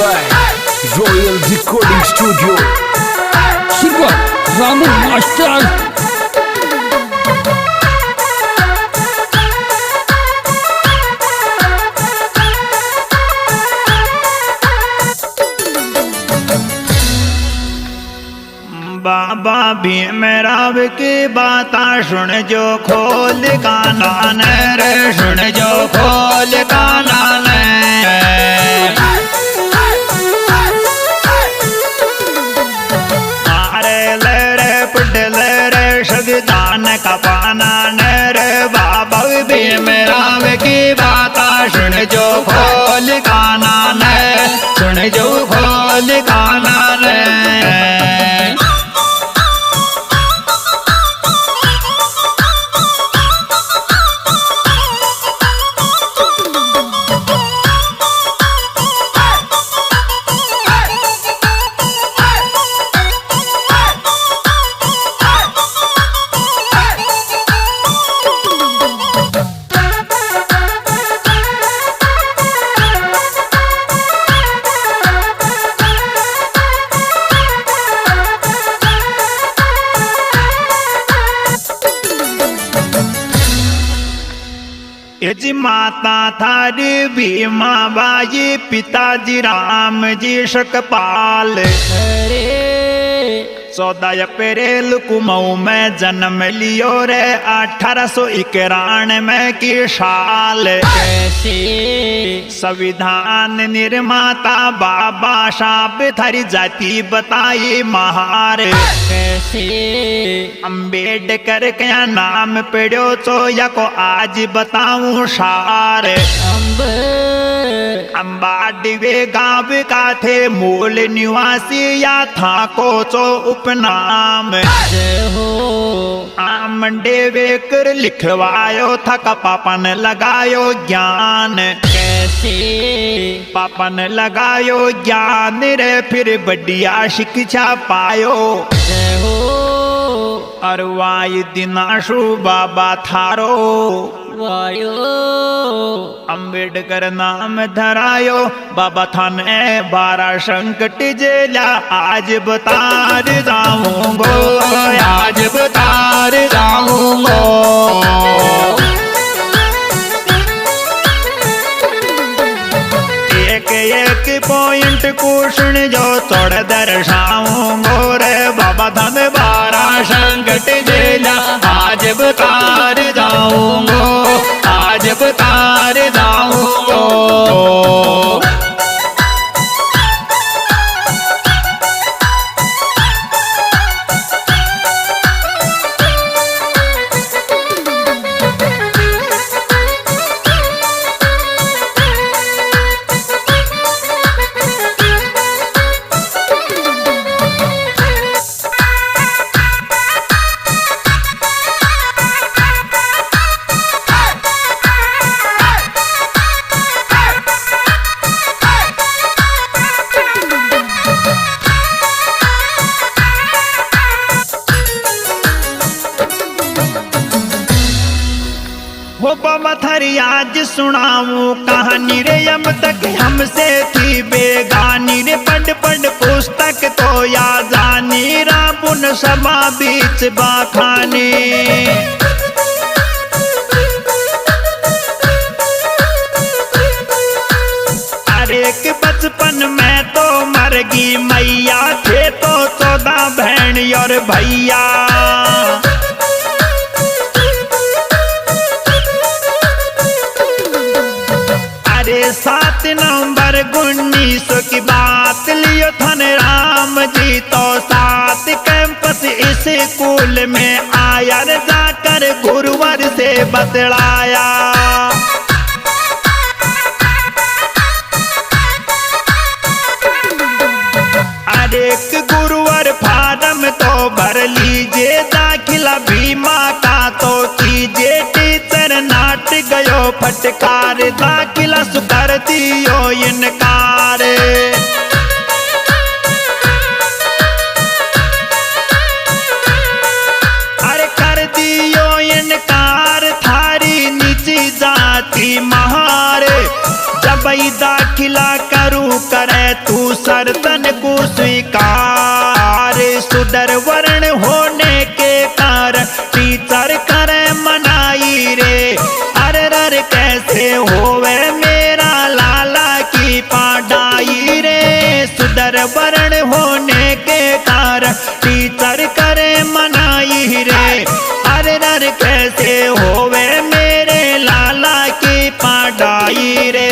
by Royal Recording Studio. Super Ramu Master. बाबा भीमराव की बाता सुन जो खोल काना ने रे, सुन जो खोल काना ने। मारे ले रे पुट ले रे संविधान का पाना ने रे, बाबा भीमराव की बाता सुन जो खोल काना ने, सुन जो खोल काना ने। जी माता थारी भीमा बाई, पिताजी राम जी शकपाल। 14 अप्रैल कुमऊ में जन्म लियो रे, 1891 की साल। संविधान निर्माता बाबा साहब थारी जाति बताई महार। अम्बेडकर क्या नाम पढ़ो तो या को आज बताऊं सार। अम्बाडीवे गांव का थे मूल निवासी, या था को चो उपनाम। आमंडे वेकर लिखवायो था का पापन लगायो ज्ञान। पापन लगायो ज्ञान रे, फिर बढ़िया शिक्षा पायो। और वाई दिनाशु बाबा थारो वायो, अम्बेडकर नाम धरायो। बाबा थाने 12 संकट जेला, आज बता जाऊंगो, आज बता जाऊंगो। एक पॉइंट कुशन जो तोड़ दर्शाऊंगो रे, बाबा धन 12 संकट जेला, आज बता जाऊंगो, आज बता जाऊंगो। हो बाबा थारी आज सुनाऊं कहानी रे, अब तक हमसे थी बेगानी रे। पढ़ पढ़ पुस्तक तो या जानी, रापुन सभा बीच बाखानी। अरे एक बचपन में तो मर गई मैया, थे तो 14 बहन और भैया। अरे 7 नवंबर 1900 की बात लियो थन राम जी, तो 7 कैंपस इस स्कूल में आया रे, जाकर गुरुवर से बतलाया। अरे एक गुरुवर फार्म तो भर लीजिए, दाखिला भीमा का तो कीजिए। टीचर नाट गयो फटकार, दाखिला सुकर दियो इनकार। अरे कर दियो इनकार, थारी नीची जाति महारे। जब दाखिला करूं करे तू सरतन को स्वीकार। सुधर वर्ण होने के कारण टीचर करे मनाई रे। अरे रर कैसे होवे मेरा लाला की पढ़ाई रे। सुधर वर्ण होने के कारण टीचर करे मनाई रे। अरे रर कैसे होवे मेरे लाला की पढ़ाई रे।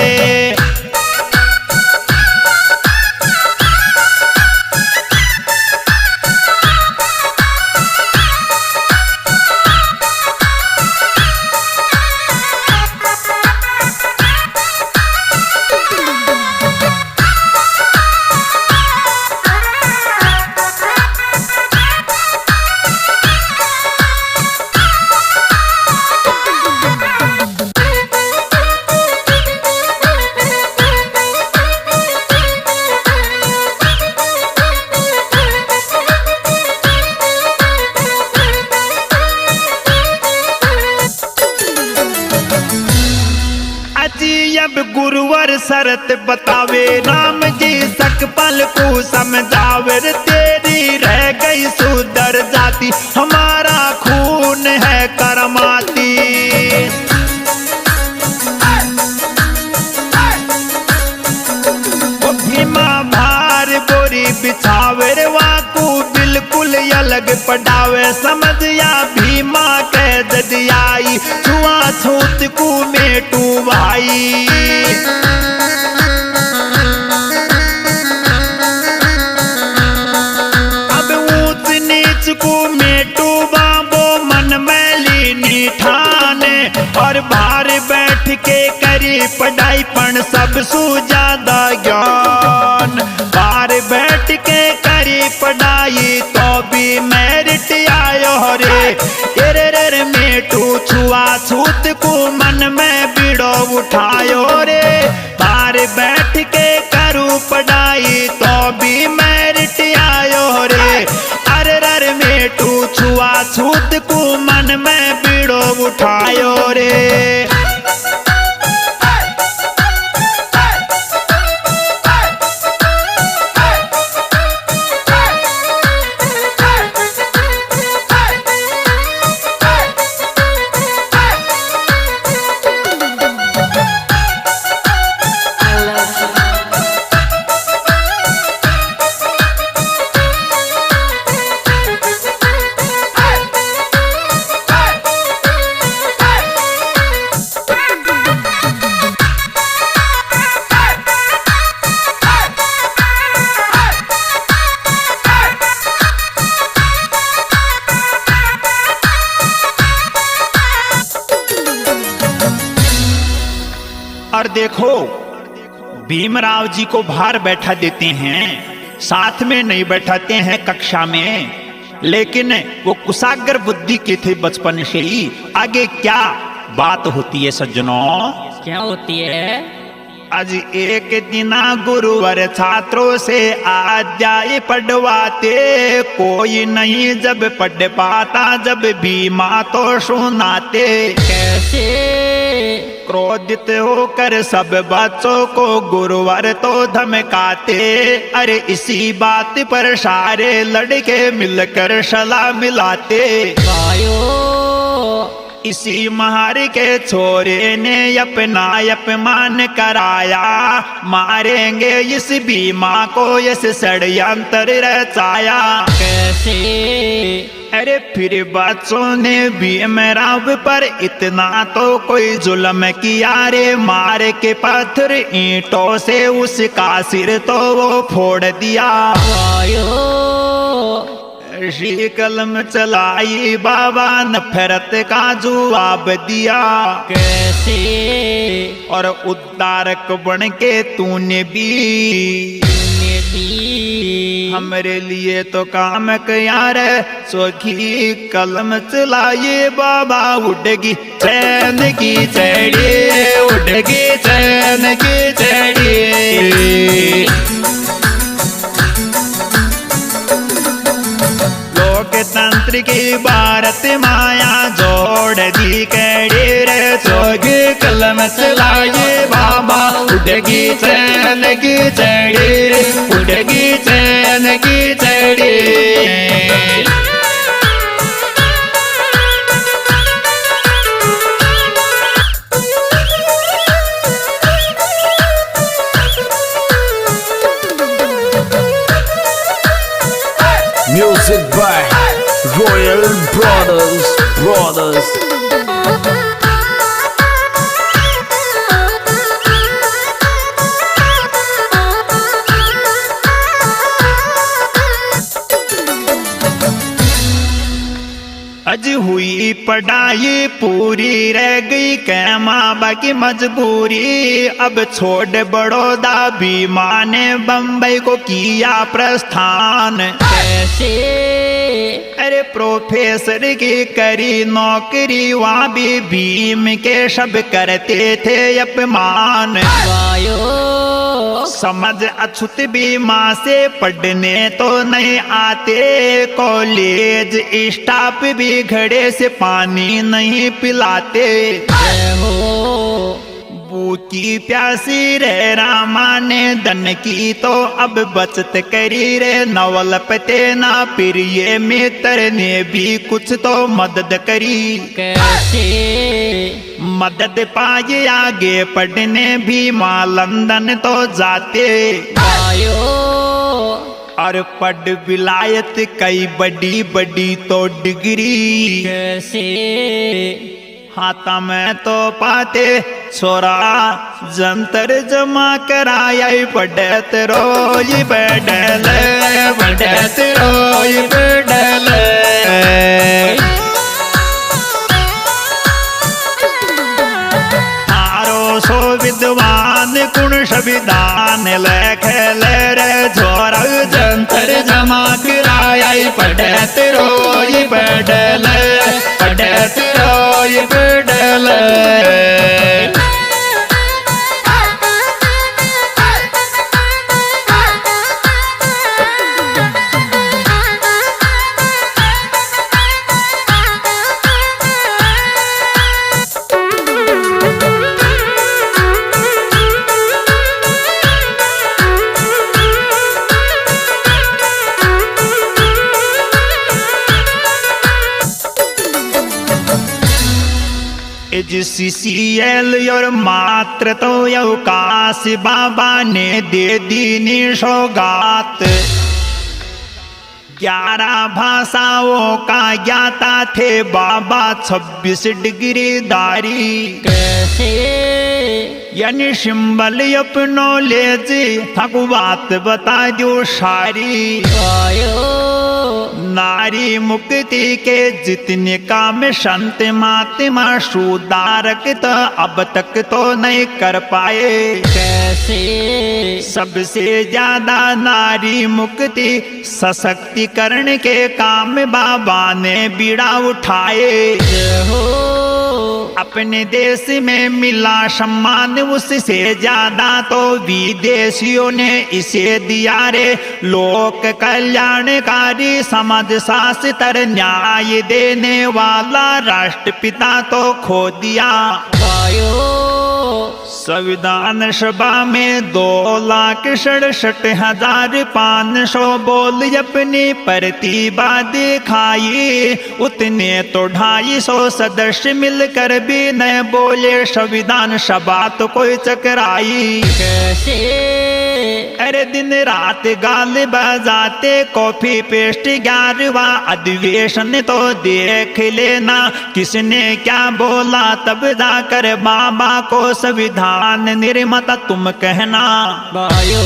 अब गुरुवर शरत बतावे राम जी सकपल को समझावे। तेरी रह गई सुधर जाती हमारा खून है करमाती। भीमा भार बोरी बिछावे वाकू बिल्कुल अलग पढ़ावे। समझिया भीमा कह ददियाई छुआ छूत को मेटू भाई। अब ऊंच नीच को मेटू बाबो मन में लीनी ठाने। और बाहर बैठ के करी पढ़ाई पण सबसु ज्यादा ज्ञान। बाहर बैठ के करी पढ़ाई तो भी मेरिट आयो रे। रे मेटू छुआ छूत को मन में बिड़ो उठायो रे। बाहर बैठ के करूँ पढ़ाई तो भी मेरिट आयो रे। अरे रर मेटू छुआ छूत को मन में बिड़ो उठायो रे। और देखो भीमराव जी को बाहर बैठा देते हैं, साथ में नहीं बैठाते हैं कक्षा में। लेकिन वो कुशाग्र बुद्धि के थे बचपन से ही। आगे क्या बात होती है सज्जनों? क्या होती है? आज एक दिना गुरुवर छात्रों से अध्याय पढ़वाते। कोई नहीं जब पढ़ पाता जब भीमा तो सुनाते। कैसे? क्रोधित होकर सब बच्चों को गुरुवर तो धमकाते। अरे इसी बात पर सारे लड़के मिलकर सलाह मिलाते। इसी महार के छोरे ने अपना अपमान कराया। मारेंगे इस भीमा को इस षड्यंत्र रचाया। कैसे? अरे फिर बच्चों ने भीमराव पर इतना तो कोई जुल्म किया रे। मार के पत्थर ईंटों से उसका सिर तो वो फोड़ दिया। ऋषि कलम चलाई बाबा नफरत का जवाब दिया। कैसे? और उद्धारक बन के तूने भी हमरे लिए तो काम किया रे। सोखी कलम चलाइए बाबा उड़गी चैन की चढ़ी। उड़गी चैन की चढ़ी। लोकतंत्र की भारत माया जोड़ दी कड़ी रे। सोखी कलम कदम चलाए बाबा, उठेगी चैन की चढ़ी, उठेगी चैन की चढ़ी। Music by Royal Brothers. अज हुई पढ़ाई पूरी, रह गई कैमा बाकी मजबूरी। अब छोड़ बड़ौदा भी माने, बम्बई को किया प्रस्थान। कैसे? अरे प्रोफेसर की करी नौकरी, वहाँ भी भीम के शब्द करते थे अपमान। वायो समझ अछूत भी माँ से पढ़ने तो नहीं आते, कॉलेज स्टाफ भी घड़े से पानी नहीं पिलाते। भूखी प्यासी रे रामा ने धन की तो अब बचत करी रे, नवल पते ना प्रिय मित्र ने भी कुछ तो मदद करी। कैसे? मदद पाए आगे पढ़ने भी माँ लंदन तो जाते। वायो और पढ़ विलायत कई बड़ी बड़ी तो डिग्री। कैसे? हाथा में तो पाते छोरा जंतर जमा कराया, पढ़त रोई बैठल, पढ़त रोई बैठल। हारो सो विद्वान गुण संविधान लेख ले रे, छोरा जंतर जमा कराया, पढ़त रोई बैठल, पढ़त रोई बैठल। CCL और मात्र तो अवकाश बाबा ने दे दी सौगात। 11 भाषाओं का ज्ञाता थे बाबा, 26 डिग्री दारी। कैसे? यानी सिंबल अप नॉलेज था, बात बता दो सारी। वायो नारी मुक्ति के जितने काम संत महात्मा सुधारक तो अब तक तो नहीं कर पाए। कैसे? सबसे ज्यादा नारी मुक्ति सशक्तिकरण के काम बाबा ने बीड़ा उठाए। हो अपने देश में मिला सम्मान, उससे ज्यादा तो विदेशियों ने इसे दिया रे। लोक कल्याणकारी समाज शास्त्र न्याय देने वाला राष्ट्रपिता तो खो दिया। वायो संविधान सभा में 2,67,500 बोल अपनी प्रतिभा दिखाई, उतने तो 250 सदस्य मिलकर भी न बोले, संविधान सभा तो कोई चकराई। कैसे? अरे दिन रात गाल बजाते, कॉफी पेस्ट 11वां अधिवेशन तो देख लेना, किसने क्या बोला तब जाकर बाबा को संविधान निर्माता तुम कहना। वायो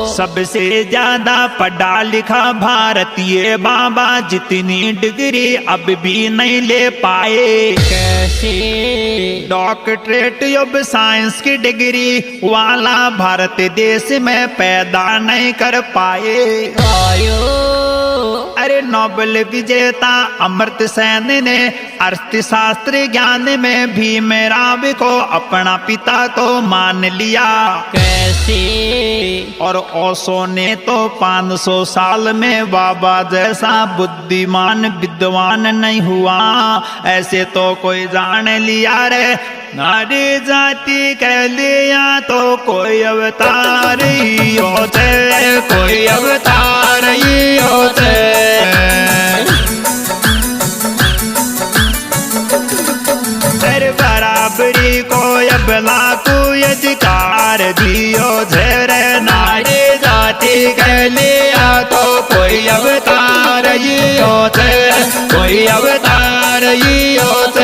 सबसे ज्यादा पढ़ा लिखा भारतीय बाबा, जितनी डिग्री अब भी नहीं ले पाए। कैसे? डॉक्टरेट ऑफ साइंस की डिग्री वाला भारत देश में पैदा नहीं कर पाए। वायो अरे नोबेल विजेता अमर्त्य सेन ने अर्थशास्त्र ज्ञान में भीमराव को अपना पिता तो मान लिया। कैसे? और ओशो ने तो 500 साल में बाबा जैसा बुद्धिमान विद्वान नहीं हुआ, ऐसे तो कोई जान लिया रे। नारी जाति के लिया तो कोई अवतार ही होते, कोई अवतार ही होते। तेरे बराबरी को अबला को अधिकार दियो तेरे नारी जाति के लिया तो कोई अवतार ही होते, कोई अवतार ही होते।